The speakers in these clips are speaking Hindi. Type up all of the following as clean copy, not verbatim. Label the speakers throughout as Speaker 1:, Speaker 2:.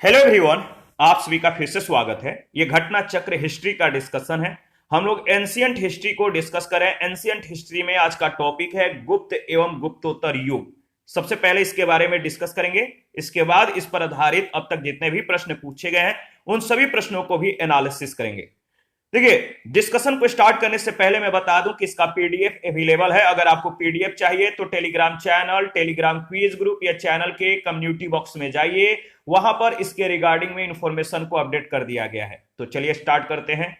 Speaker 1: Hello everyone. आप सभी का फिर से स्वागत है। ये घटना चक्र हिस्ट्री का डिस्कशन है। हम लोग एंशियंट हिस्ट्री को डिस्कस करें। एंशियंट हिस्ट्री में आज का टॉपिक है गुप्त एवं गुप्तोत्तर युग। सबसे पहले इसके बारे में डिस्कस करेंगे। इसके बाद इस पर आधारित अब तक जितने भी प्रश्न पूछे गए हैं उन सभी प्रश्नों को भी एनालिसिस करेंगे। देखिए, डिस्कशन को स्टार्ट करने से पहले मैं बता दूं कि इसका पीडीएफ अवेलेबल है। अगर आपको पीडीएफ चाहिए तो Telegram channel, Telegram quiz group या चैनल के कम्युनिटी बॉक्स में जाइए, वहां पर इसके रिगार्डिंग में इंफॉर्मेशन को अपडेट कर दिया गया है। तो चलिए स्टार्ट करते हैं।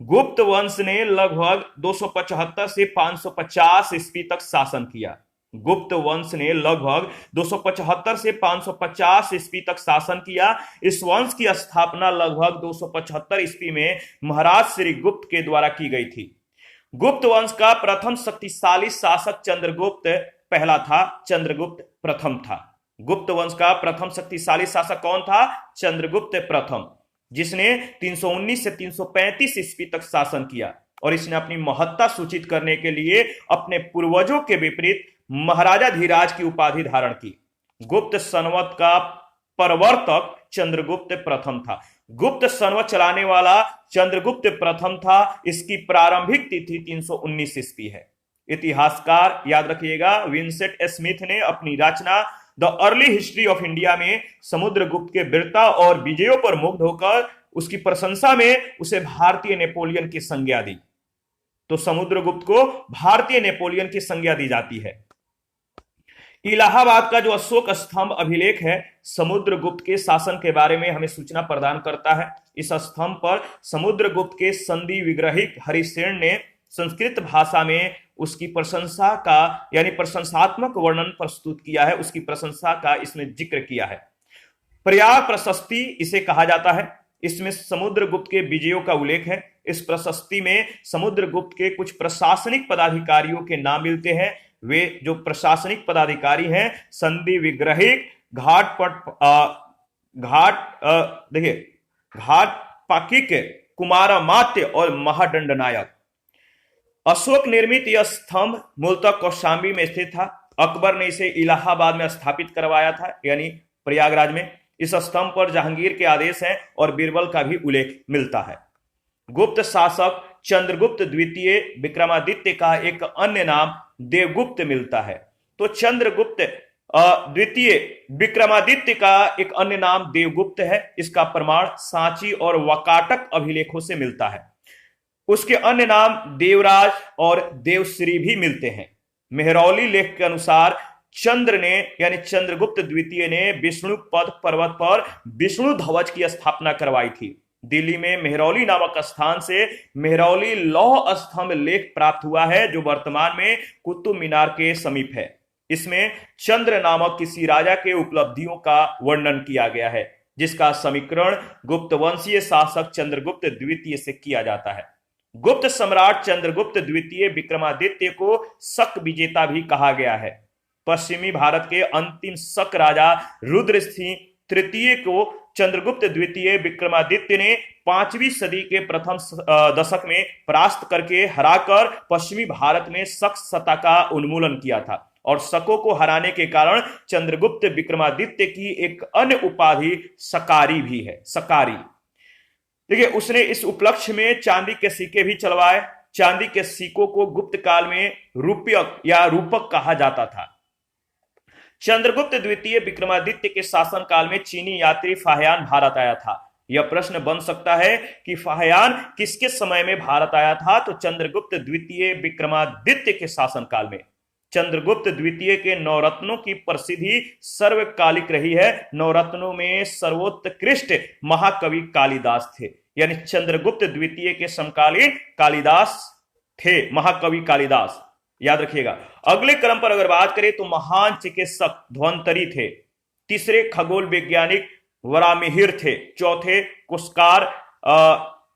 Speaker 1: गुप्त वंश ने लगभग 275 से 550 ईस्वी तक शासन किया। गुप्त वंश ने लगभग 275 से 550 ईस्वी तक शासन किया। इस वंश की स्थापना लगभग 275 ईस्वी में महाराज श्री गुप्त के द्वारा की गई थी। गुप्त वंश का प्रथम शक्तिशाली शासक चंद्रगुप्त पहला था, चंद्रगुप्त प्रथम था। गुप्त वंश का प्रथम शक्तिशाली शासक कौन था? चंद्रगुप्त प्रथम, जिसने 319 से 335 ईस्वी तक शासन किया और इसने अपनी महत्ता सूचित करने के लिए अपने पूर्वजों के विपरीत महाराजा धीराज की उपाधि धारण की। गुप्त संवत का प्रवर्तक चंद्रगुप्त प्रथम था। गुप्त संवत चलाने वाला चंद्रगुप्त प्रथम था। इसकी प्रारंभिक तिथि 319 ईस्वी है। इतिहासकार याद रखिएगा, विंसेंट स्मिथ ने अपनी रचना the early history of India में समुद्रगुप्त के वीरता और विजयों पर मुग्ध होकर उसकी प्रशंसा में उसे भारतीय नेपोलियन की संज्ञा दी। तो समुद्रगुप्त को भारतीय नेपोलियन की संज्ञा दी जाती है। इलाहाबाद का जो अशोक स्तंभ अभिलेख है, समुद्रगुप्त के शासन के बारे में हमें सूचना प्रदान करता है। इस स्तंभ पर समुद्रगुप्त के संधि विग्रहिक हरिसेन ने संस्कृत भाषा में उसकी प्रशंसा का यानी प्रशंसात्मक वर्णन प्रस्तुत किया है। उसकी प्रशंसा का इसमें जिक्र किया है। प्रयाग प्रशस्ति इसे कहा जाता है। इसमें समुद्रगुप्त के विजयों का उल्लेख है। इस प्रशस्ति में समुद्रगुप्त के कुछ प्रशासनिक पदाधिकारियों के नाम मिलते हैं। वे जो प्रशासनिक पदाधिकारी हैं, संधि विग्रहिक, घाट पाकिक, कुमारमात्य और महादंडनायक। अशोक निर्मित यह स्तंभ मूलतः कौशांबी में स्थित था। अकबर ने इसे इलाहाबाद में स्थापित करवाया था, यानी प्रयागराज में। इस स्तंभ पर जहांगीर के आदेश हैं और बीरबल का भी उल्लेख मिलता है। गुप्त शासक चंद्रगुप्त द्वितीय विक्रमादित्य का एक अन्य नाम देवगुप्त मिलता है। तो चंद्रगुप्त द्वितीय विक्रमादित्य का एक अन्य नाम देवगुप्त है। इसका प्रमाण सांची और वाकाटक अभिलेखों से मिलता है। उसके अन्य नाम देवराज और देवश्री भी मिलते हैं। मेहरौली लेख के अनुसार चंद्र ने यानी चंद्रगुप्त द्वितीय ने विष्णुपद पर्वत पर विष्णु ध्वज की स्थापना करवाई थी। दिल्ली में मेहरौली नामक स्थान से मेहरौली लौह स्तंभ लेख प्राप्त हुआ है, जो वर्तमान में कुतुब मीनार के समीप है। इसमें चंद्र नामक किसी राजा के उपलब्धियों का वर्णन किया गया है, जिसका समीकरण गुप्त वंशीय शासक चंद्रगुप्त द्वितीय से किया जाता है। गुप्त सम्राट चंद्रगुप्त द्वितीय विक्रमादित्य को शक विजेता भी कहा गया है। पश्चिमी भारत के अंतिम शक राजा रुद्रसिंह तृतीय को चंद्रगुप्त द्वितीय विक्रमादित्य ने 5वीं सदी के प्रथम दशक में परास्त करके हराकर पश्चिमी भारत में शक सत्ता का उन्मूलन किया था। और शकों को हराने के कारण चंद्रगुप्त विक्रमादित्य की एक अन्य उपाधि सकारी भी है। सकारी, देखिए, उसने इस उपलक्ष्य में चांदी के सिक्के भी चलवाए। चांदी के सिक्कों को गुप्त काल में रूपक या रूपक कहा जाता था। चंद्रगुप्त द्वितीय विक्रमादित्य के शासन काल में चीनी यात्री फाहियान भारत आया था। यह प्रश्न बन सकता है कि फाहियान किसके समय में भारत आया था? तो चंद्रगुप्त द्वितीय विक्रमादित्य के शासन काल में। चंद्रगुप्त द्वितीय के नवरत्नों की प्रसिद्धि सर्वकालिक रही है। नवरत्नों में सर्वोत्कृष्ट महाकवि कालिदास थे, यानी चंद्रगुप्त द्वितीय के समकालीन कालिदास थे, महाकवि कालिदास। याद रखिएगा। अगले क्रम पर अगर बात करें तो महान चिकित्सक धन्वंतरी थे। तीसरे खगोल वैज्ञानिक वरामिहिर थे। चौथे कुशकार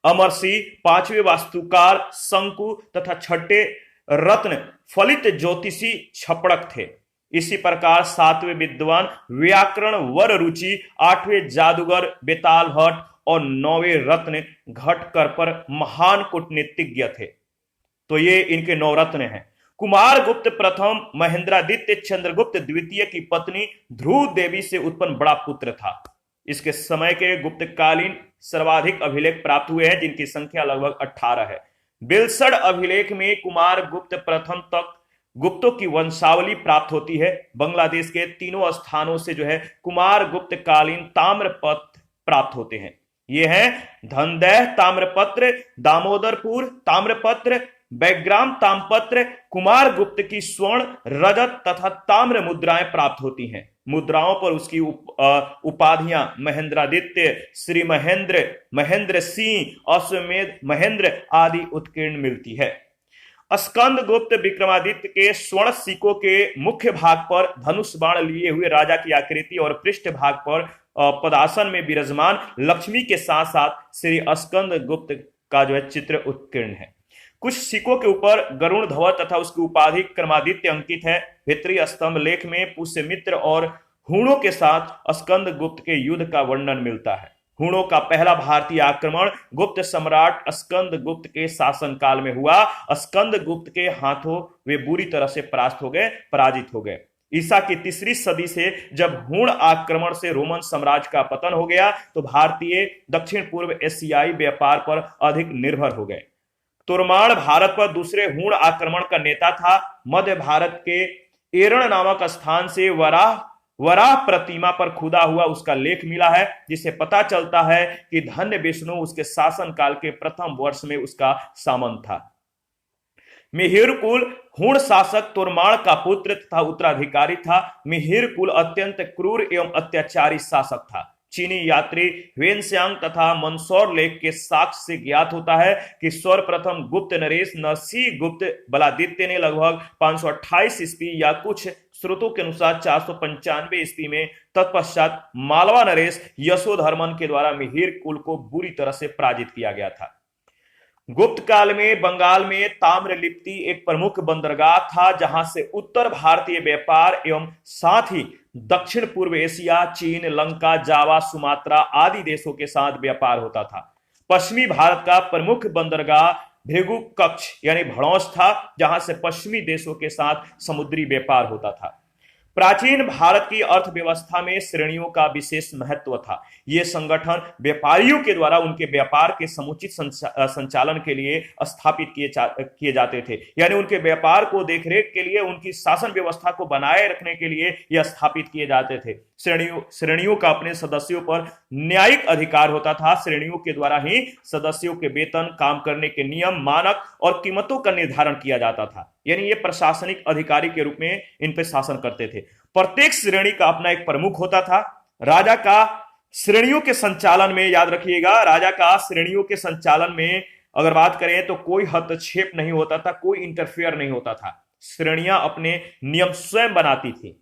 Speaker 1: अमरसी। पांचवें वास्तुकार शंकु तथा छठे रत्न फलित ज्योतिषी छपड़क थे। इसी प्रकार सातवें विद्वान व्याकरण वर रुचि, आठवें जादूगर बेताल भट्ट और नौवें रत्न घटकर पर महान कूटनीतिज्ञ थे। तो ये इनके नौ रत्न हैं। कुमार गुप्त प्रथम महेंद्रादित्य चंद्रगुप्त द्वितीय की पत्नी ध्रुव देवी से उत्पन्न बड़ा पुत्र था। इसके समय के गुप्तकालीन सर्वाधिक अभिलेख प्राप्त हुए हैं, जिनकी संख्या लगभग 18 है। बिलसड़ अभिलेख में कुमार गुप्त प्रथम तक गुप्तों की वंशावली प्राप्त होती है। बांग्लादेश के तीनों स्थानों से जो है कुमार गुप्त कालीन ताम्रपत्र प्राप्त होते हैं। ये हैं धनदेह ताम्रपत्र, दामोदरपुर ताम्रपत्र, बैग्राम ताम्रपत्र। कुमार गुप्त की स्वर्ण, रजत तथा ताम्र मुद्राएं प्राप्त होती हैं। मुद्राओं पर उसकी उपाधियां महेंद्रादित्य, श्री महेंद्र, महेंद्र सिंह, अश्वमेध महेंद्र आदि उत्कीर्ण मिलती है। स्कंद गुप्त विक्रमादित्य के स्वर्ण सिक्कों के मुख्य भाग पर धनुष बाण लिए हुए राजा की आकृति और पृष्ठ भाग पर पदासन में विराजमान लक्ष्मी के साथ साथ श्री स्कंद गुप्त का जो है चित्र उत्कीर्ण है। कुछ सिक्कों के ऊपर गरुण ध्वज तथा उसकी उपाधि क्रमादित्य अंकित है। भीतरी स्तंभ लेख में पुष्यमित्र और हूणों के साथ स्कंद गुप्त के युद्ध का वर्णन मिलता है। हूणों का पहला भारतीय आक्रमण गुप्त सम्राट स्कंद गुप्त के शासनकाल में हुआ। स्कंद गुप्त के हाथों वे बुरी तरह से पराजित हो गए। ईसा की 3री सदी से जब हूण आक्रमण से रोमन साम्राज्य का पतन हो गया तो भारतीय दक्षिण पूर्व एशियाई व्यापार पर अधिक निर्भर हो गए। तोरमाण भारत पर दूसरे हूण आक्रमण का नेता था। मध्य भारत के एरण नामक स्थान से वराह प्रतिमा पर खुदा हुआ उसका लेख मिला है, जिससे पता चलता है कि धन्य विष्णु उसके शासन काल के प्रथम वर्ष में उसका सामंत था। मिहिर कुल हूण शासक तोरमाण का पुत्र तथा उत्तराधिकारी था। मिहिर कुल अत्यंत क्रूर एवं अत्याचारी शासक था। चीनी यात्री वेनस्यांग तथा मंदसौर लेख के साक्ष्य से ज्ञात होता है कि सर्वप्रथम गुप्त नरेश नरसिंह गुप्त बलादित्य ने लगभग 528 ईस्वी या कुछ स्रोतों के अनुसार 495 ईस्वी में तत्पश्चात मालवा नरेश यशोधर्मन के द्वारा मिहिर कुल को बुरी तरह से पराजित किया गया था। गुप्त काल में बंगाल में ताम्रलिप्ति एक प्रमुख बंदरगाह था, जहां से उत्तर भारतीय व्यापार एवं साथ ही दक्षिण पूर्व एशिया, चीन, लंका, जावा, सुमात्रा आदि देशों के साथ व्यापार होता था। पश्चिमी भारत का प्रमुख बंदरगाह भेगु कक्ष यानी भड़ौस था, जहां से पश्चिमी देशों के साथ समुद्री व्यापार होता था। प्राचीन भारत की अर्थव्यवस्था में श्रेणियों का विशेष महत्व था। ये संगठन व्यापारियों के द्वारा उनके व्यापार के समुचित संचालन के लिए स्थापित किए जाते थे, यानी उनके व्यापार को देखरेख के लिए, उनकी शासन व्यवस्था को बनाए रखने के लिए यह स्थापित किए जाते थे। श्रेणियों का अपने सदस्यों पर न्यायिक अधिकार होता था। श्रेणियों के द्वारा ही सदस्यों के वेतन, काम करने के नियम, मानक और कीमतों का निर्धारण किया जाता था, यानी ये प्रशासनिक अधिकारी के रूप में इन पर शासन करते थे। प्रत्येक श्रेणी का अपना एक प्रमुख होता था। राजा का श्रेणियों के संचालन में, याद रखिएगा, राजा का श्रेणियों के संचालन में अगर बात करें तो कोई हस्तक्षेप नहीं होता था, कोई इंटरफेयर नहीं होता था। श्रेणियां अपने नियम स्वयं बनाती थी।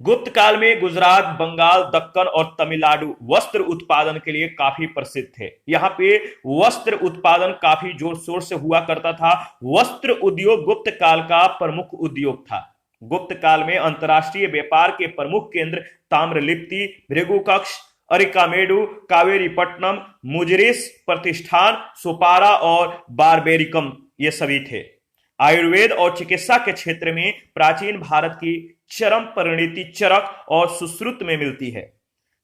Speaker 1: गुप्त काल में गुजरात, बंगाल, दक्कन और तमिलनाडु वस्त्र उत्पादन के लिए काफी प्रसिद्ध थे। यहाँ पे वस्त्र उत्पादन काफी जोर शोर से हुआ करता था। वस्त्र उद्योग गुप्त काल का प्रमुख उद्योग था। गुप्त काल में अंतरराष्ट्रीय व्यापार के प्रमुख केंद्र ताम्रलिप्ति, भृगुकक्ष, अरिकामेडु, कावेरीपट्टनम, मुजरिस प्रतिष्ठान, सोपारा और बारबेरिकम ये सभी थे। आयुर्वेद और चिकित्सा के क्षेत्र में प्राचीन भारत की चरम परिणति चरक और सुश्रुत में मिलती है।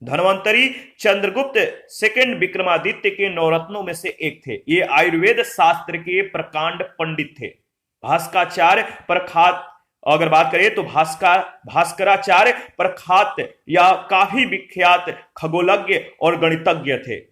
Speaker 1: धन्वंतरी चंद्रगुप्त सेकंड विक्रमादित्य के नवरत्नों में से एक थे। ये आयुर्वेद शास्त्र के प्रकांड पंडित थे। भास्कराचार्य प्रख्यात, अगर बात करें तो भास्कराचार्य प्रख्यात या काफी विख्यात खगोलज्ञ और गणितज्ञ थे।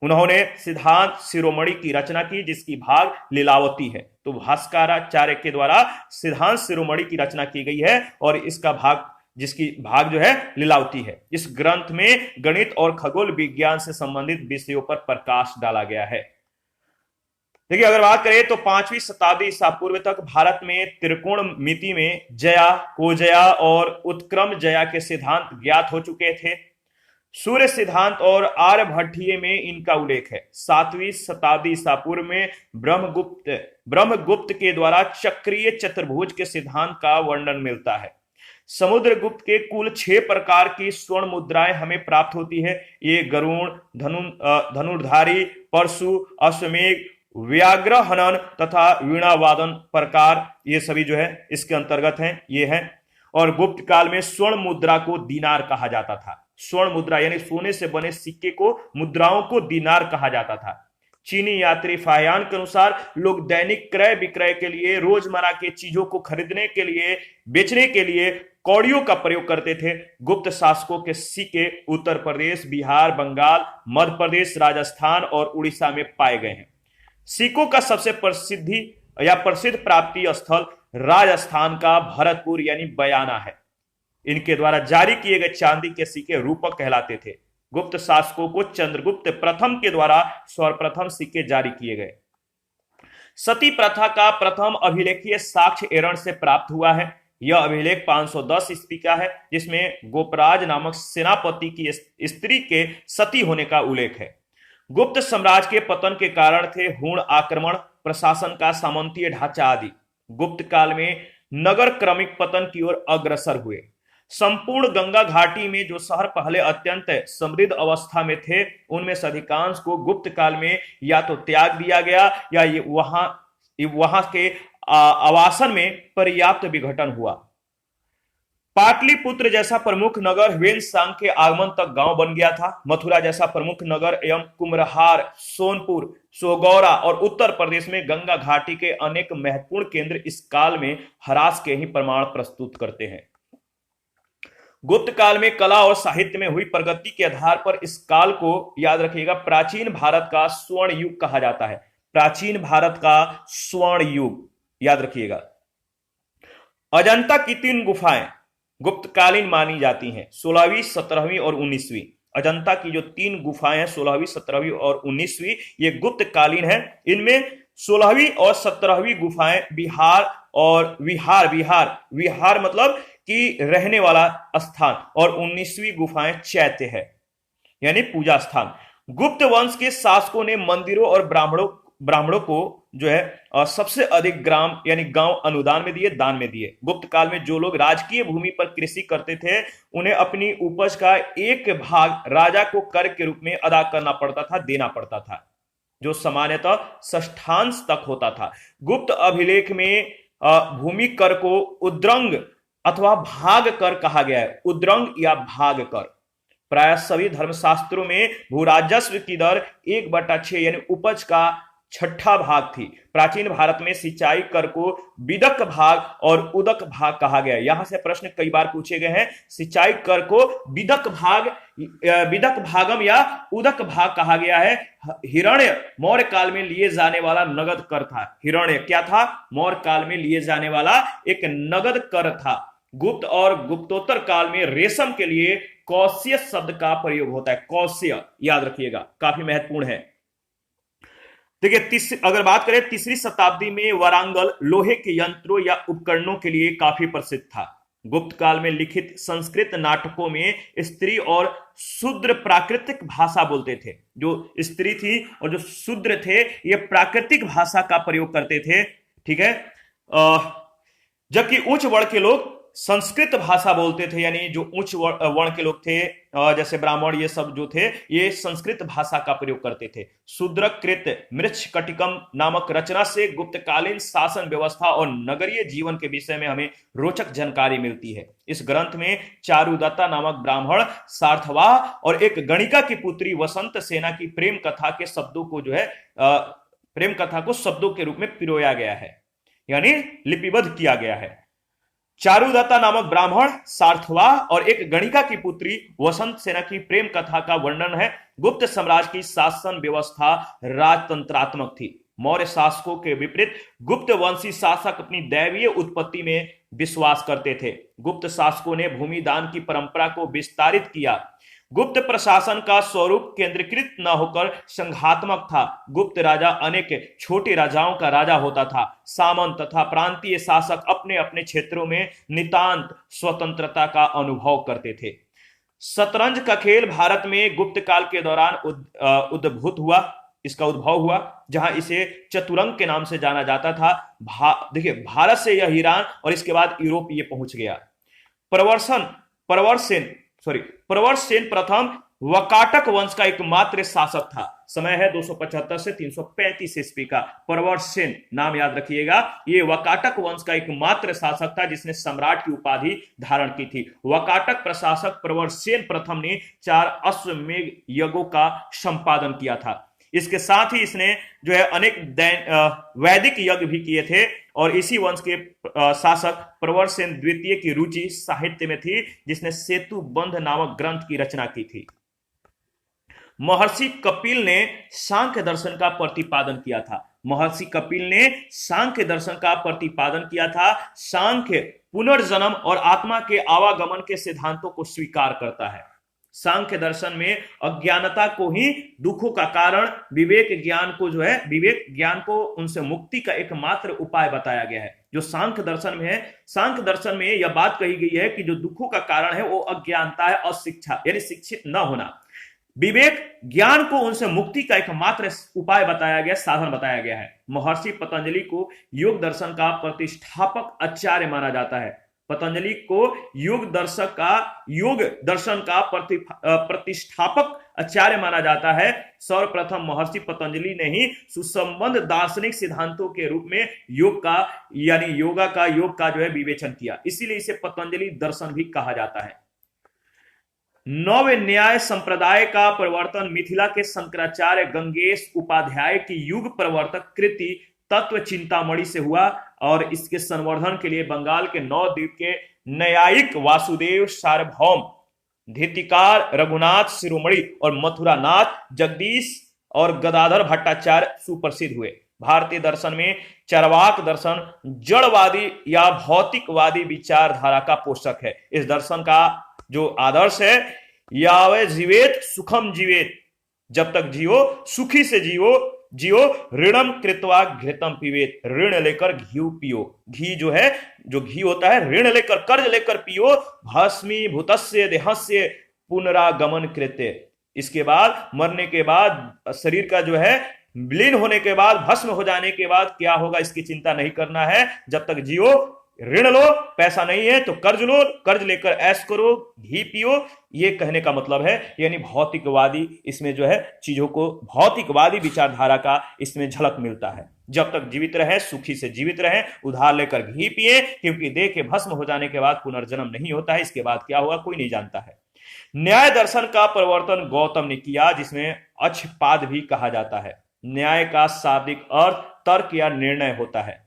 Speaker 1: उन्होंने सिद्धांत शिरोमणि की रचना की, जिसकी भाग लीलावती है। तो भास्कराचार्य के द्वारा सिद्धांत शिरोमणि की रचना की गई है और इसका भाग, जिसकी भाग जो है लीलावती है। इस ग्रंथ में गणित और खगोल विज्ञान से संबंधित विषयों पर प्रकाश डाला गया है। देखिए, अगर बात करें तो 5वीं शताब्दी ईसा पूर्व तक भारत में त्रिकोण मिति में जया, कोजया और उत्क्रम जया के सिद्धांत ज्ञात हो चुके थे। सूर्य सिद्धांत और आर्यभट्टीय में इनका उल्लेख है। 7वीं शताब्दी ईसा पूर्व में ब्रह्मगुप्त के द्वारा चक्रीय चतुर्भुज के सिद्धांत का वर्णन मिलता है। समुद्रगुप्त के कुल 6 प्रकार की स्वर्ण मुद्राएं हमें प्राप्त होती है। ये गरुण, धनुर्धारी, परशु, अश्वमेघ, व्याघ्र हनन तथा वीणावादन प्रकार, ये सभी जो है इसके अंतर्गत हैं, ये हैं। और गुप्त काल में स्वर्ण मुद्रा को दीनार कहा जाता था। स्वर्ण मुद्रा यानी सोने से बने सिक्के को, मुद्राओं को दीनार कहा जाता था। चीनी यात्री फाहियान के अनुसार लोग दैनिक क्रय विक्रय के लिए, रोजमर्रा के चीजों को खरीदने के लिए, बेचने के लिए कौड़ियों का प्रयोग करते थे। गुप्त शासकों के सिक्के उत्तर प्रदेश, बिहार, बंगाल, मध्य प्रदेश, राजस्थान और उड़ीसा में पाए गए हैं। सिक्कों का सबसे प्रसिद्ध प्राप्ति स्थल राजस्थान का भरतपुर यानी बयाना है। इनके द्वारा जारी किए गए चांदी के सिक्के रूपक कहलाते थे। गुप्त शासकों को चंद्रगुप्त प्रथम के द्वारा सर्वप्रथम सिक्के जारी किए गए। सती प्रथा का प्रथम अभिलेखीय साक्ष्य एरण से प्राप्त हुआ है। यह अभिलेख 510 ईस्वी का है, जिसमें गोपराज नामक सेनापति की स्त्री के सती होने का उल्लेख है। गुप्त साम्राज्य के पतन के कारण थे हूण आक्रमण, प्रशासन का सामंतीय ढांचा आदि। गुप्त काल में नगर क्रमिक पतन की ओर अग्रसर हुए। संपूर्ण गंगा घाटी में जो शहर पहले अत्यंत समृद्ध अवस्था में थे, उनमें से अधिकांश को गुप्त काल में या तो त्याग दिया गया या वहां के आवासन में पर्याप्त विघटन हुआ। पाटलिपुत्र जैसा प्रमुख नगर ह्वेनसांग के आगमन तक गांव बन गया था। मथुरा जैसा प्रमुख नगर एवं कुम्हरार, सोनपुर, सोगौरा और उत्तर प्रदेश में गंगा घाटी के अनेक महत्वपूर्ण केंद्र इस काल में ह्रास के ही प्रमाण प्रस्तुत करते हैं। गुप्त काल में कला और साहित्य में हुई प्रगति के आधार पर इस काल को याद रखिएगा प्राचीन भारत का स्वर्ण युग कहा जाता है। प्राचीन भारत का स्वर्ण युग याद रखिएगा। अजंता की 3 गुफाएं गुप्तकालीन मानी जाती हैं, 16वीं, 17वीं और 19वीं। अजंता की जो 3 गुफाएं हैं, 16वीं, 17वीं और 19वीं, ये गुप्तकालीन है। इनमें 16वीं और 17वीं गुफाएं विहार मतलब कि रहने वाला स्थान, और 19वीं गुफाएं चैत्य है यानी पूजा स्थान। गुप्त वंश के शासकों ने मंदिरों और ब्राह्मणों को जो है सबसे अधिक ग्राम यानी गांव अनुदान में दिए, दान में दिए। गुप्त काल में जो लोग राजकीय भूमि पर कृषि करते थे, उन्हें अपनी उपज का एक भाग राजा को कर के रूप में अदा करना पड़ता था, देना पड़ता था, जो सामान्यतः षष्ठांश तक होता था। गुप्त अभिलेख में भूमि कर को उद्रंग अथवा भाग कर कहा गया है। उद्रंग या भाग कर। प्राय सभी धर्मशास्त्रों में भूराजस्व की दर 1/6 यानी उपज का 6ठा भाग थी। प्राचीन भारत में सिंचाई कर को विदक भाग और उदक भाग कहा गया है। यहां से प्रश्न कई बार पूछे गए हैं। सिंचाई कर को विदक भागम या उदक भाग कहा गया है। हिरण्य मौर्य काल में लिए जाने वाला नगद कर था। हिरण्य क्या था? मौर्य काल में लिए जाने वाला एक नगद कर था। गुप्त और गुप्तोत्तर काल में रेशम के लिए कौशय शब्द का प्रयोग होता है। कौशय याद रखिएगा, काफी महत्वपूर्ण है। देखिए, अगर बात करें 3री शताब्दी में वारंगल लोहे के यंत्रों या उपकरणों के लिए काफी प्रसिद्ध था। गुप्त काल में लिखित संस्कृत नाटकों में स्त्री और शूद्र प्राकृतिक भाषा बोलते थे। जो स्त्री थी और जो शूद्र थे, ये प्राकृतिक भाषा का प्रयोग करते थे, ठीक है। जबकि उच्च वर्ण के लोग संस्कृत भाषा बोलते थे, यानी जो उच्च वर्ण के लोग थे जैसे ब्राह्मण, ये सब जो थे, ये संस्कृत भाषा का प्रयोग करते थे। शूद्रकृत मृच्छकटिकम नामक रचना से गुप्तकालीन शासन व्यवस्था और नगरीय जीवन के विषय में हमें रोचक जानकारी मिलती है। इस ग्रंथ में चारुदत्ता नामक ब्राह्मण, सार्थवाह और एक गणिका की पुत्री वसंत सेना की प्रेम कथा के शब्दों को जो है प्रेम कथा को शब्दों के रूप में पिरोया गया है, यानी लिपिबद्ध किया गया है। चारुदत्ता नामक ब्राह्मण, सार्थवाह और एक गणिका की पुत्री वसंत सेना की प्रेम कथा का वर्णन है। गुप्त साम्राज्य की शासन व्यवस्था राजतंत्रात्मक थी। मौर्य शासकों के विपरीत गुप्त वंशी शासक अपनी दैवीय उत्पत्ति में विश्वास करते थे। गुप्त शासकों ने भूमि दान की परंपरा को विस्तारित किया। गुप्त प्रशासन का स्वरूप केंद्रीकृत न होकर संघात्मक था। गुप्त राजा अनेक छोटे राजाओं का राजा होता था। सामंत तथा प्रांतीय शासक अपने अपने क्षेत्रों में नितांत स्वतंत्रता का अनुभव करते थे। शतरंज का खेल भारत में गुप्त काल के दौरान इसका उद्भव हुआ, जहां इसे चतुरंग के नाम से जाना जाता था। देखिए, भारत से यह ईरान और इसके बाद यूरोप ये पहुंच गया। प्रवर सेन प्रथम वकाटक वंश का एकमात्र शासक था। समय है 275 से 335 ईस्वी का। प्रवरसेन नाम याद रखिएगा, ये वकाटक वंश का एकमात्र शासक था जिसने सम्राट की उपाधि धारण की थी। वकाटक प्रशासक प्रवरसेन प्रथम ने 4 अश्वमेध यज्ञों का संपादन किया था। इसके साथ ही इसने जो है अनेक वैदिक यज्ञ भी किए थे। और इसी वंश के शासक प्रवरसेन द्वितीय की रुचि साहित्य में थी, जिसने सेतुबंध नामक ग्रंथ की रचना की थी। महर्षि कपिल ने सांख्य दर्शन का प्रतिपादन किया था। महर्षि कपिल ने सांख्य दर्शन का प्रतिपादन किया था। सांख्य पुनर्जन्म और आत्मा के आवागमन के सिद्धांतों को स्वीकार करता है। सांख्य दर्शन में अज्ञानता को ही दुखों का कारण, विवेक ज्ञान को जो है विवेक ज्ञान को उनसे मुक्ति का एकमात्र उपाय बताया गया है। जो सांख्य दर्शन में है, सांख्य दर्शन में यह बात कही गई है कि जो दुखों का कारण है वो अज्ञानता है, अशिक्षा यानी शिक्षित न होना। विवेक ज्ञान को उनसे मुक्ति का एकमात्र उपाय बताया गया, साधन बताया गया है। महर्षि पतंजलि को योग दर्शन का प्रतिष्ठापक आचार्य माना जाता है। पतंजलि को योग दर्शन का प्रतिष्ठापक आचार्य माना जाता है। सर्वप्रथम महर्षि पतंजलि ने ही सुसंबद्ध दार्शनिक सिद्धांतों के रूप में योग का जो है विवेचन किया, इसीलिए इसे पतंजलि दर्शन भी कहा जाता है। नव न्याय संप्रदाय का प्रवर्तन मिथिला के शंकराचार्य गंगेश उपाध्याय की युग प्रवर्तक कृति तत्व चिंतामणि से हुआ और इसके संवर्धन के लिए बंगाल के नवद्वीप के न्यायिक वासुदेव सार्वभौम, धीतिकार रघुनाथ शिरोमणि और मथुरानाथ जगदीश और गदाधर भट्टाचार्य सुप्रसिद्ध हुए। भारतीय दर्शन में चार्वाक दर्शन जड़वादी या भौतिकवादी विचारधारा का पोषक है। इस दर्शन का जो आदर्श है, यावे जीवेत सुखम जीवेत, जब तक जियो सुखी से जियो ऋणम कृत्वा घृतम पीवेत, ऋण लेकर घी पियो। घी जो घी होता है, ऋण लेकर कर्ज लेकर पियो। भस्मी भूतस्य देहस्य पुनरागमन कृत्य, इसके बाद मरने के बाद शरीर का जो है विलीन होने के बाद, भस्म हो जाने के बाद क्या होगा इसकी चिंता नहीं करना है। जब तक जियो ऋण लो, पैसा नहीं है तो कर्ज लो, कर्ज लेकर ऐश करो, घी पियो। ये कहने का मतलब है, यानी भौतिकवादी इसमें जो है चीजों को, भौतिकवादी विचारधारा का इसमें झलक मिलता है। जब तक जीवित रहे सुखी से जीवित रहे, उधार लेकर घी पिए, क्योंकि देह के भस्म हो जाने के बाद पुनर्जन्म नहीं होता है। इसके बाद क्या होगा कोई नहीं जानता है। न्याय दर्शन का प्रवर्तन गौतम ने किया, जिसमें अक्षपाद भी कहा जाता है। न्याय का शाब्दिक अर्थ तर्क या निर्णय होता है।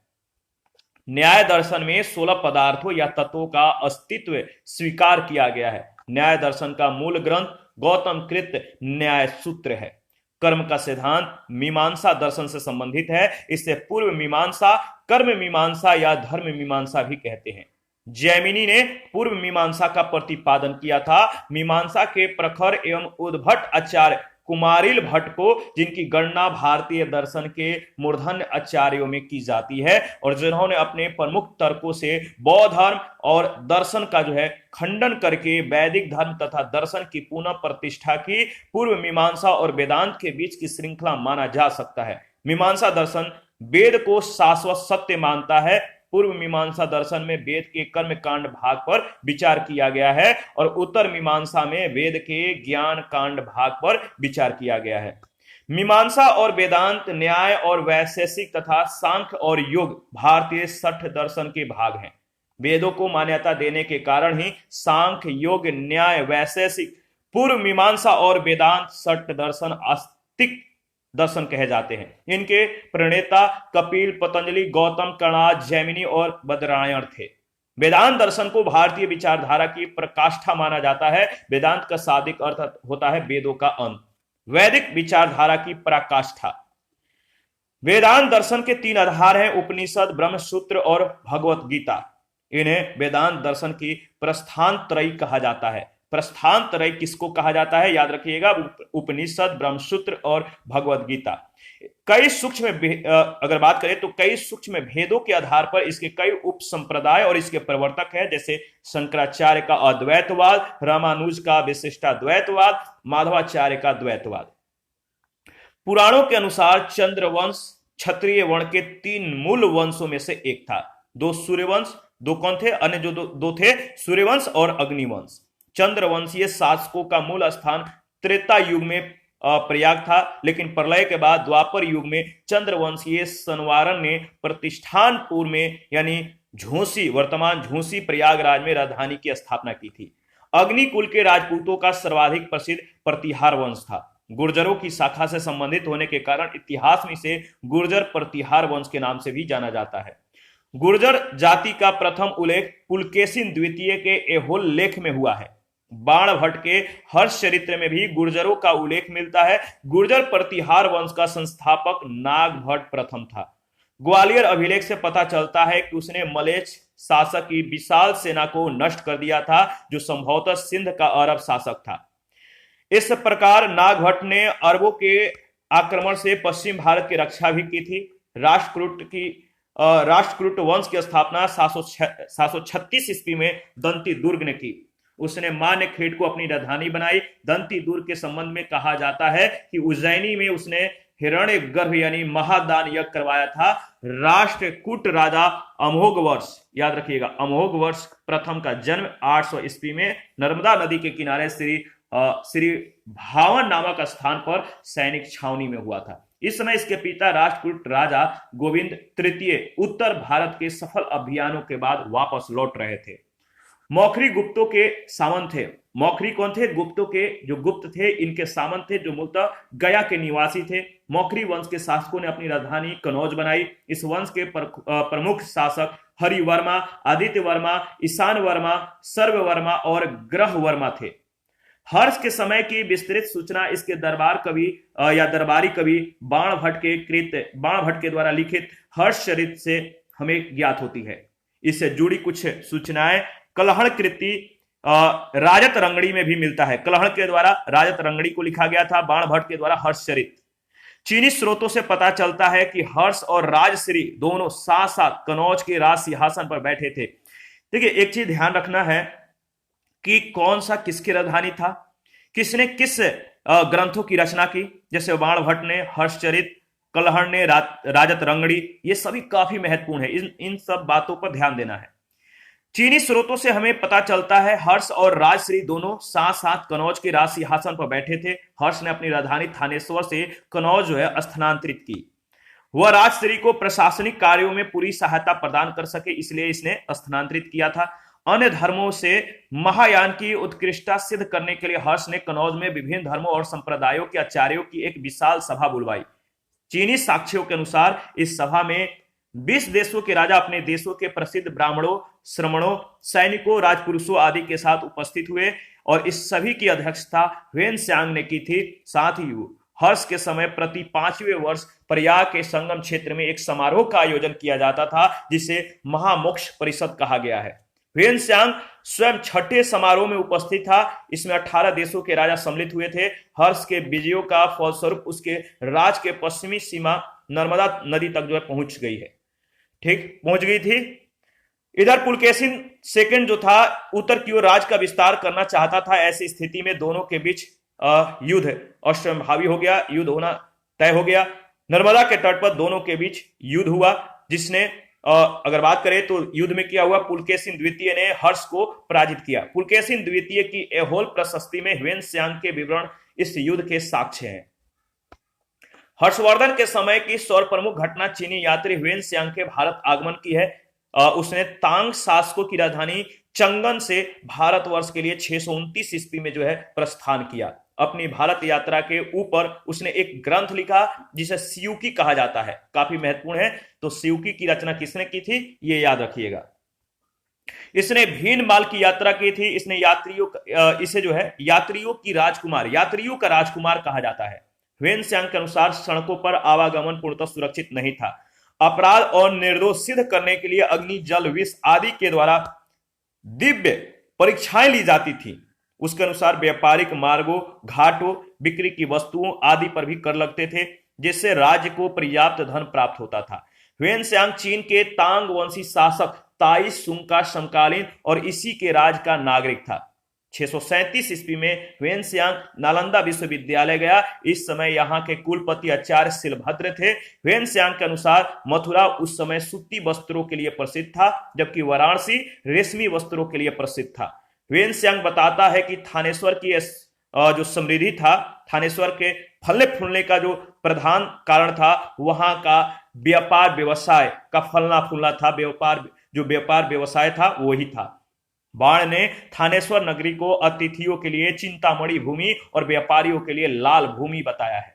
Speaker 1: न्याय दर्शन में 16 पदार्थों या तत्वों का अस्तित्व स्वीकार किया गया है। न्याय दर्शन का मूल ग्रंथ गौतम कृत न्याय सूत्र है। कर्म का सिद्धांत मीमांसा दर्शन से संबंधित है। इसे पूर्व मीमांसा, कर्म मीमांसा या धर्म मीमांसा भी कहते हैं। जैमिनी ने पूर्व मीमांसा का प्रतिपादन किया था। मीमांसा के प्रखर एवं उद्भट आचार्य कुमारिल भट्ट को, जिनकी गणना भारतीय दर्शन के मूर्धन्य आचार्यों में की जाती है और जिन्होंने अपने प्रमुख तर्कों से बौद्ध धर्म और दर्शन का जो है खंडन करके वैदिक धर्म तथा दर्शन की पुनः प्रतिष्ठा की, पूर्व मीमांसा और वेदांत के बीच की श्रृंखला माना जा सकता है। मीमांसा दर्शन वेद को शाश्वत सत्य मानता है। पूर्व मीमांसा दर्शन में वेद के कर्म कांड भाग पर विचार किया गया है और उत्तर मीमांसा में वेद के ज्ञान कांड भाग पर विचार किया गया है। मीमांसा और वेदांत, न्याय और वैशेषिक तथा सांख्य और योग भारतीय शठ दर्शन के भाग हैं। वेदों को मान्यता देने के कारण ही सांख्य, योग, न्याय, वैशेषिक, पूर्व मीमांसा और वेदांत शठ दर्शन आस्तिक दर्शन कहे जाते हैं। इनके प्रणेता कपिल, पतंजलि, गौतम, कणाद, जैमिनी और बदरायण थे। वेदांत दर्शन को भारतीय विचारधारा की प्रकाष्ठा माना जाता है। वेदांत का शाब्दिक अर्थ होता है वेदों का अंत। वैदिक विचारधारा की पराकाष्ठा। वेदांत दर्शन के 3 आधार हैं, उपनिषद, ब्रह्मसूत्र और भगवत गीता। इन्हें वेदांत दर्शन की प्रस्थान त्रयी कहा जाता है। प्रस्थान त्रय किसको कहा जाता है याद रखिएगा, उपनिषद, ब्रह्मसूत्र और भगवत गीता। कई सूक्ष्म अगर बात करें तो कई सूक्ष्म भेदों के आधार पर इसके कई उप संप्रदाय और इसके प्रवर्तक हैं, जैसे शंकराचार्य का अद्वैतवाद, रामानुज का विशिष्टाद्वैतवाद, माधवाचार्य का द्वैतवाद। पुराणों के अनुसार चंद्रवंश क्षत्रिय वर्ण के 3 मूल वंशों में से एक था। 2 सूर्यवंश, 2 कौन थे अन्य जो 2 थे, सूर्यवंश और अग्निवंश। चंद्रवंशीय शासकों का मूल स्थान त्रेता युग में प्रयाग था, लेकिन प्रलय के बाद द्वापर युग में चंद्रवंशीय संवारण ने प्रतिष्ठानपुर में यानी झोसी, वर्तमान झोसी प्रयागराज में राजधानी की स्थापना की थी। अग्निकुल के राजपूतों का सर्वाधिक प्रसिद्ध प्रतिहार वंश था। गुर्जरों की शाखा से संबंधित होने के कारण इतिहास में इसे गुर्जर प्रतिहार वंश के नाम से भी जाना जाता है। गुर्जर जाति का प्रथम उल्लेख पुलकेशिन द्वितीय के एहोल लेख में हुआ है। बाण भट्ट के हर्ष चरित्र में भी गुर्जरों का उल्लेख मिलता है। गुर्जर प्रतिहार वंश का संस्थापक नाग भट्ट प्रथम था। ग्वालियर अभिलेख से पता चलता है कि उसने मलेच्छ शासक की विशाल सेना को नष्ट कर दिया था, जो संभवतः सिंध का अरब शासक था। इस प्रकार नाग भट्ट ने अरबों के आक्रमण से पश्चिम भारत की रक्षा भी की थी। राष्ट्रकूट वंश की स्थापना 736 ईस्वी में दंती दुर्ग ने की। उसने मान्यखेड़ को अपनी राजधानी बनाई। दंती दुर्ग के संबंध में कहा जाता है कि उज्जैनी में उसने हिरण्यगर्भ यानी महादान यज्ञ करवाया था। राष्ट्रकूट राजा अमोघवर्ष, याद रखिएगा, अमोघवर्ष प्रथम का जन्म 800 ईस्वी में नर्मदा नदी के किनारे श्री भावन नामक स्थान पर सैनिक छावनी में हुआ था। इस समय इसके पिता राष्ट्रकूट राजा गोविंद तृतीय उत्तर भारत के सफल अभियानों के बाद वापस लौट रहे थे। मौखरी गुप्तों के सामंत थे। मौखरी कौन थे? गुप्तों के जो गुप्त थे, इनके सामंत थे, जो मूलतः गया के निवासी थे। मौखरी वंश के शासकों ने अपनी राजधानी कनौज बनाई। इस वंश के प्रमुख शासक हरिवर्मा, आदित्य वर्मा, ईशान वर्मा, सर्व वर्मा और ग्रह वर्मा थे। हर्ष के समय की विस्तृत सूचना इसके दरबारी कवि बाण भट्ट के द्वारा लिखित हर्ष चरित्र से हमें ज्ञात होती है। इससे जुड़ी कुछ सूचनाएं कलहण कृति राजत रंगड़ी में भी मिलता है। कलहण के द्वारा राजत रंगड़ी को लिखा गया था, बाण भट्ट के द्वारा हर्ष चरित्र। चीनी स्रोतों से पता चलता है कि हर्ष और राजश्री दोनों साथ साथ कनौज के राज सिंहासन पर बैठे थे। देखिए, एक चीज ध्यान रखना है कि कौन सा किसकी राजधानी था, किसने किस ग्रंथों की रचना की। जैसे बाण भट्ट ने हर्षचरित, कलहण ने राजत रंगड़ी, ये सभी काफी महत्वपूर्ण है। इन सब बातों पर ध्यान देना है। चीनी स्रोतों से हमें पता चलता है हर्ष और राजश्री दोनों साथ साथ कनौज के राज सिंहासन पर बैठे थे। हर्ष ने अपनी राजधानी थानेश्वर से कनौज स्थानांतरित की। वह राजश्री को प्रशासनिक कार्यों में पूरी सहायता प्रदान कर सके, इसलिए इसने स्थानांतरित किया था। अन्य धर्मों से महायान की उत्कृष्टता सिद्ध करने के लिए हर्ष ने कनौज में विभिन्न धर्मों और संप्रदायों के आचार्यों की एक विशाल सभा बुलवाई। चीनी साक्ष्यों के अनुसार इस सभा में 20 देशों के राजा अपने देशों के प्रसिद्ध ब्राह्मणों, श्रमणों, सैनिकों, राजपुरुषों आदि के साथ उपस्थित हुए और इस सभी की अध्यक्षता ह्वेनसांग ने की थी। साथ ही हर्ष के समय प्रति 5वें वर्ष प्रयाग के संगम क्षेत्र में एक समारोह का आयोजन किया जाता था, जिसे महामोक्ष परिषद कहा गया है। ह्वेनसांग स्वयं छठे समारोह में उपस्थित था। इसमें 18 देशों के राजा सम्मिलित हुए थे। हर्ष के विजयों का फलस्वरूप उसके राज के पश्चिमी सीमा नर्मदा नदी तक पहुंच गई है। ठीक, पहुंच गई थी। इधर पुलकेशिन सेकंड जो था उत्तर की ओर राज का विस्तार करना चाहता था। ऐसी स्थिति में दोनों के बीच युद्ध अवश्यंभावी हो गया, युद्ध होना तय हो गया। नर्मदा के तट पर दोनों के बीच युद्ध हुआ, जिसने अगर बात करें तो युद्ध में क्या हुआ, पुलकेशिन द्वितीय ने हर्ष को पराजित किया। पुलकेशिन द्वितीय की एहोल प्रशस्ति में ह्वेनसांग के विवरण इस युद्ध के साक्ष्य हैं। हर्षवर्धन के समय की सर्वप्रमुख घटना चीनी यात्री ह्वेनसांग के भारत आगमन की है। उसने तांग शासकों की राजधानी चंगन से भारतवर्ष के लिए 629 ईस्वी में प्रस्थान किया। अपनी भारत यात्रा के ऊपर उसने एक ग्रंथ लिखा जिसे सियुकी कहा जाता है, काफी महत्वपूर्ण है। तो सियुकी की रचना किसने की थी, ये याद रखिएगा। इसने भीन माल की यात्रा की थी। इसने यात्रियों की राजकुमार, यात्रियों का राजकुमार कहा जाता है। ह्वेनसांग के अनुसार सड़कों पर आवागमन पूर्णतः सुरक्षित नहीं था। अपराध और निर्दोष सिद्ध करने के लिए अग्नि, जल, विष आदि के द्वारा दिव्य परीक्षाएं ली जाती थी। उसके अनुसार व्यापारिक मार्गों, घाटों, बिक्री की वस्तुओं आदि पर भी कर लगते थे, जिससे राज्य को पर्याप्त धन प्राप्त होता था। ह्वेनसांग चीन के तांग वंशी शासक ताई सुंग का समकालीन और इसी के राज का नागरिक था। 637 ईस्वी में ह्वेनसांग नालंदा विश्वविद्यालय गया। इस समय यहाँ के कुलपति आचार्य शिलभद्र थे। ह्वेनसांग के अनुसार मथुरा उस समय सूती वस्त्रों के लिए प्रसिद्ध था, जबकि वाराणसी रेशमी वस्त्रों के लिए प्रसिद्ध था। ह्वेनसांग बताता है कि थानेश्वर की जो समृद्धि था, थानेश्वर के फलने फूलने का जो प्रधान कारण था, वहां का व्यापार व्यवसाय का फलना फूलना था। व्यापार व्यवसाय था वही था। बाण ने थानेश्वर नगरी को अतिथियों के लिए चिंतामणि भूमि और व्यापारियों के लिए लाल भूमि बताया है।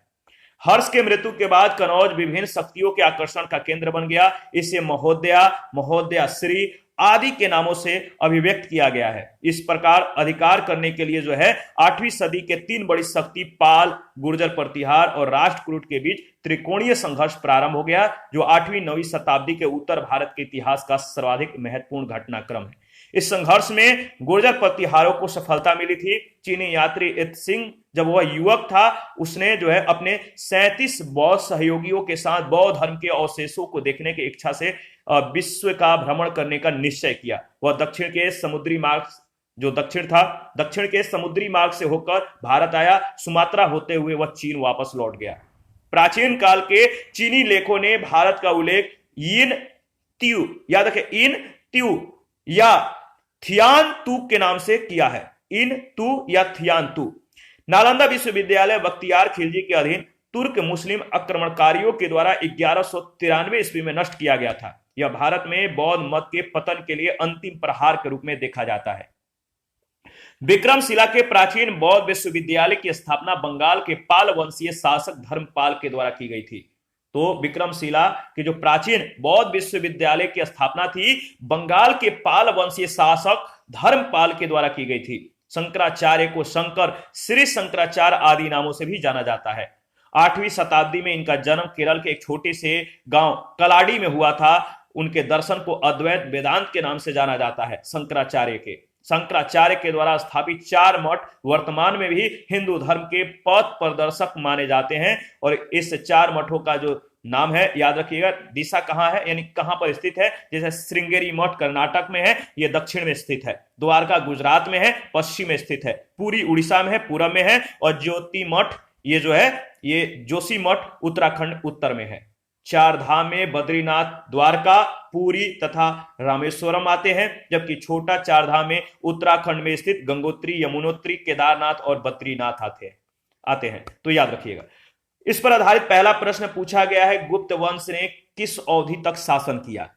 Speaker 1: हर्ष के मृत्यु के बाद कनौज विभिन्न शक्तियों के आकर्षण का केंद्र बन गया। इसे महोदया, महोदया श्री आदि के नामों से अभिव्यक्त किया गया है। इस प्रकार अधिकार करने के लिए जो है 8वीं सदी के 3 बड़ी शक्ति पाल, गुर्जर प्रतिहार और राष्ट्रकूट के बीच त्रिकोणीय संघर्ष प्रारंभ हो गया, जो 8वीं-9वीं शताब्दी के उत्तर भारत के इतिहास का सर्वाधिक महत्वपूर्ण घटनाक्रम है। इस संघर्ष में गुर्जर प्रतिहारों को सफलता मिली थी। चीनी यात्री इत सिंह, जब वह युवक था, उसने जो है अपने 37 बौद्ध सहयोगियों के साथ बौद्ध धर्म के अवशेषों को देखने की इच्छा से विश्व का भ्रमण करने का निश्चय किया। वह दक्षिण के समुद्री मार्ग से होकर भारत आया। सुमात्रा होते हुए वह चीन वापस लौट गया। प्राचीन काल के चीनी लेखों ने भारत का उल्लेख इन त्यू, याद रखें, इन त्यू या थियान तू के नाम से किया है। इन तू या थियान तू। नालंदा विश्वविद्यालय बख्तियार खिलजी के अधीन तुर्क मुस्लिम आक्रमणकारियों के द्वारा 1193 ईस्वी में नष्ट किया गया था। यह भारत में बौद्ध मत के पतन के लिए अंतिम प्रहार के रूप में देखा जाता है। विक्रमशिला के प्राचीन बौद्ध विश्वविद्यालय की स्थापना बंगाल के पाल वंशीय शासक धर्मपाल के द्वारा की गई थी। तो विक्रमशिला के जो प्राचीन बौद्ध विश्वविद्यालय की स्थापना थी, बंगाल के पाल वंशीय शासक धर्मपाल के द्वारा की गई थी। शंकराचार्य को शंकर, श्री शंकराचार्य आदि नामों से भी जाना जाता है। 8वीं शताब्दी में इनका जन्म केरल के एक छोटे से गांव कलाडी में हुआ था। उनके दर्शन को अद्वैत वेदांत के नाम से जाना जाता है। शंकराचार्य के द्वारा स्थापित 4 मठ वर्तमान में भी हिंदू धर्म के पथ प्रदर्शक माने जाते हैं। और इस 4 मठों का जो नाम है, याद रखिएगा, दिशा कहां है, यानी कहां पर स्थित है। जैसे श्रृंगेरी मठ कर्नाटक में है, ये दक्षिण में स्थित है। द्वारका गुजरात में है, पश्चिम में स्थित है। पुरी उड़ीसा में है, पूरब में है। और ज्योति मठ, ये जो है, ये जोशी मठ उत्तराखंड उत्तर में है। 4 धाम में बद्रीनाथ, द्वारका, पुरी तथा रामेश्वरम आते हैं, जबकि छोटा 4 धाम में उत्तराखंड में स्थित गंगोत्री, यमुनोत्री, केदारनाथ और बद्रीनाथ आते हैं। तो याद रखिएगा। इस पर आधारित पहला प्रश्न पूछा गया है, गुप्त वंश ने किस अवधि तक शासन किया?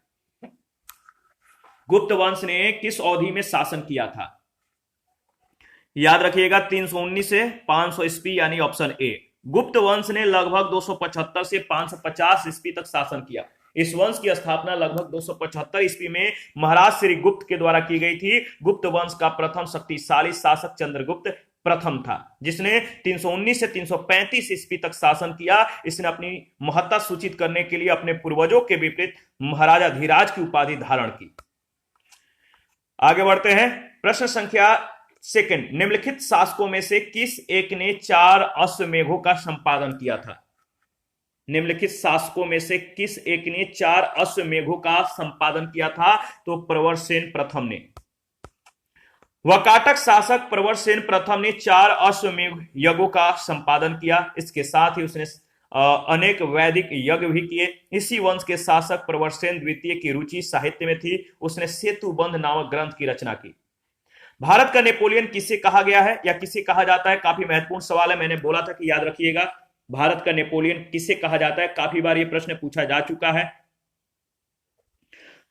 Speaker 1: गुप्त वंश ने किस अवधि में शासन किया था? याद रखिएगा, 319 से 500 ईस्वी, यानी ऑप्शन ए। गुप्त वंश ने लगभग 275 से 550 ईस्वी तक शासन किया। इस वंश की स्थापना लगभग 275 ईस्वी में महाराज श्री गुप्त के द्वारा की गई थी। गुप्त वंश का प्रथम शक्तिशाली शासक चंद्रगुप्त प्रथम था, जिसने 319 से 335 ईस्वी तक शासन किया। इसने अपनी महत्ता सूचित करने के लिए अपने पूर्वजों के विपरीत महाराजा धीराज की उपाधि धारण की। आगे बढ़ते हैं। प्रश्न संख्या सेकंड, निम्नलिखित शासकों में से किस एक ने 4 अश्वमेधों का संपादन किया था? निम्नलिखित शासकों में से किस एक ने 4 अश्वमेधों का संपादन किया था? तो प्रवरसेन प्रथम ने। वकाटक शासक प्रवरसेन प्रथम ने 4 अश्वमेध यज्ञों का संपादन किया। इसके साथ ही उसने अनेक वैदिक यज्ञ भी किए। इसी वंश के शासक प्रवरसेन द्वितीय की रुचि साहित्य में थी। उसने सेतुबंध नामक ग्रंथ की रचना की। भारत का नेपोलियन किसे कहा गया है या किसे कहा जाता है? काफी महत्वपूर्ण सवाल है। मैंने बोला था कि याद रखिएगा, भारत का नेपोलियन किसे कहा जाता है। काफी बार यह प्रश्न पूछा जा चुका है।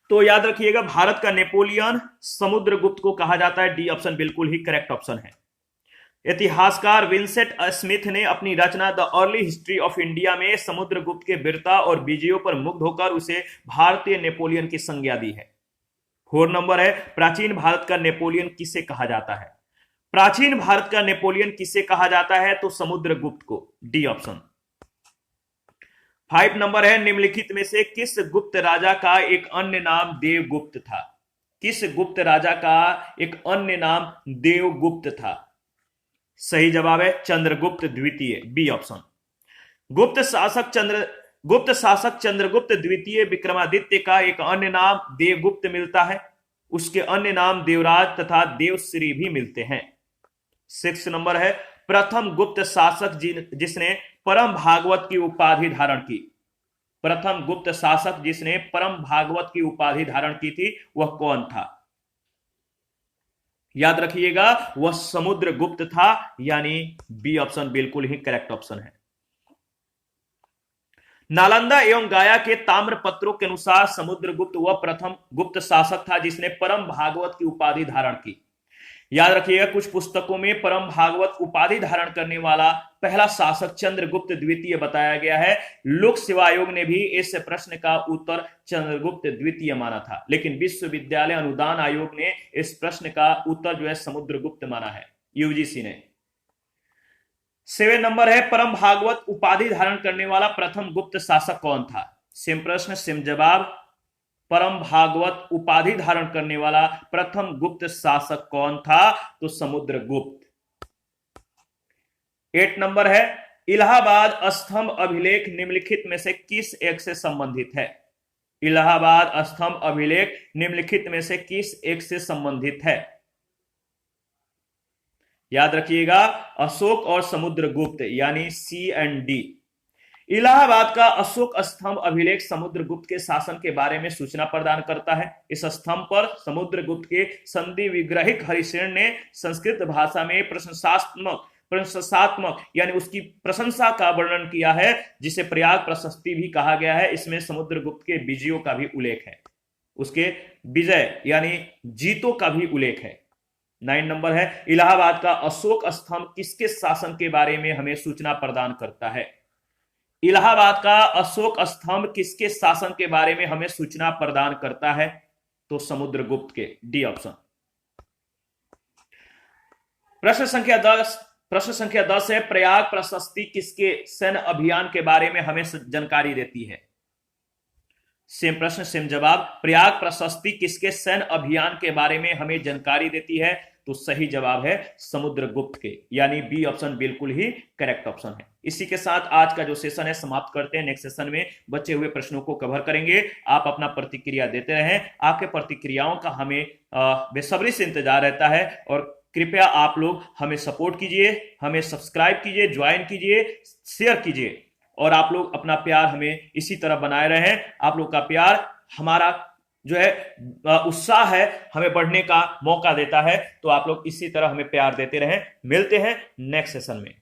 Speaker 1: तो याद रखिएगा, भारत का नेपोलियन समुद्रगुप्त को कहा जाता है। डी ऑप्शन बिल्कुल ही करेक्ट ऑप्शन है। इतिहासकार विंसेंट स्मिथ ने अपनी रचना the early history of India में समुद्रगुप्त के वीरता और विजयों पर मुग्ध होकर उसे भारतीय नेपोलियन की संज्ञा दी है। 4 नंबर है, प्राचीन भारत का नेपोलियन किसे कहा जाता है? प्राचीन भारत का नेपोलियन किसे कहा जाता है? तो समुद्रगुप्त को। D option. 5 नंबर है, निम्नलिखित में से किस गुप्त राजा का एक अन्य नाम देवगुप्त था? किस गुप्त राजा का एक अन्य नाम देवगुप्त था? सही जवाब है चंद्रगुप्त द्वितीय। B option. गुप्त शासक चंद्रगुप्त द्वितीय विक्रमादित्य का एक अन्य नाम देवगुप्त मिलता है। उसके अन्य नाम देवराज तथा देवश्री भी मिलते हैं। 6 नंबर है, प्रथम गुप्त शासक जिसने परम भागवत की उपाधि धारण की। प्रथम गुप्त शासक जिसने परम भागवत की उपाधि धारण की थी, वह कौन था? याद रखिएगा वह समुद्रगुप्त था, यानी बी ऑप्शन बिल्कुल ही करेक्ट ऑप्शन है। नालंदा एवं गाया के ताम्र पत्रों के अनुसार समुद्रगुप्त वह प्रथम गुप्त शासक था जिसने परम भागवत की उपाधि धारण की। याद रखिएगा कुछ पुस्तकों में परम भागवत उपाधि धारण करने वाला पहला शासक चंद्रगुप्त द्वितीय बताया गया है। लोक सेवा आयोग ने भी इस प्रश्न का उत्तर चंद्रगुप्त द्वितीय माना था, लेकिन विश्वविद्यालय अनुदान आयोग ने इस प्रश्न का उत्तर जो है समुद्रगुप्त माना है, यूजीसी ने। 7 नंबर है, परम भागवत उपाधि धारण करने वाला प्रथम गुप्त शासक कौन था? सेम प्रश्न सेम जवाब। परम भागवत उपाधि धारण करने वाला प्रथम गुप्त शासक कौन था? तो समुद्रगुप्त। 8 नंबर है, इलाहाबाद स्तंभ अभिलेख निम्नलिखित में से किस एक से संबंधित है? इलाहाबाद स्तंभ अभिलेख निम्नलिखित में से किस एक से संबंधित है? याद रखिएगा अशोक और समुद्रगुप्त, यानी सी एंड डी। इलाहाबाद का अशोक स्तंभ अभिलेख समुद्रगुप्त के शासन के बारे में सूचना प्रदान करता है। इस स्तंभ पर समुद्रगुप्त के संधि विग्रहिक हरिसेन ने संस्कृत भाषा में प्रशंसात्मक यानी उसकी प्रशंसा का वर्णन किया है, जिसे प्रयाग प्रशस्ति भी कहा गया है। इसमें समुद्रगुप्त के विजयों का भी उल्लेख है, उसके विजय यानी जीतों का भी उल्लेख है। 9 नंबर है, इलाहाबाद का अशोक स्तंभ किसके शासन के बारे में हमें सूचना प्रदान करता है? इलाहाबाद का अशोक स्तंभ किसके शासन के बारे में हमें सूचना प्रदान करता है? तो समुद्रगुप्त के, डी ऑप्शन। प्रश्न संख्या 10 है, प्रयाग प्रशस्ति किसके सैन्य अभियान के बारे में हमें जानकारी देती है? सेम प्रश्न सेम जवाब। प्रयाग प्रशस्ति किसके सैन्य अभियान के बारे में हमें जानकारी देती है? तो सही जवाब है समुद्रगुप्त के, यानी बी ऑप्शन बिल्कुल ही करेक्ट ऑप्शन है। इसी के साथ आज का जो सेशन है समाप्त करते हैं। नेक्स्ट सेशन में बचे हुए प्रश्नों को कवर करेंगे। आप अपना प्रतिक्रिया देते रहें, आपके प्रतिक्रियाओं का हमें बेसब्री से इंतजार रहता है। और कृपया आप लोग हमें सपोर्ट कीजिए, हमें सब्सक्राइब कीजिए, ज्वाइन कीजिए, शेयर कीजिए, और आप लोग अपना प्यार हमें इसी तरह बनाए रहें। आप लोग का प्यार हमारा जो है उत्साह है, हमें बढ़ने का मौका देता है। तो आप लोग इसी तरह हमें प्यार देते रहें। मिलते हैं नेक्स्ट सेशन में।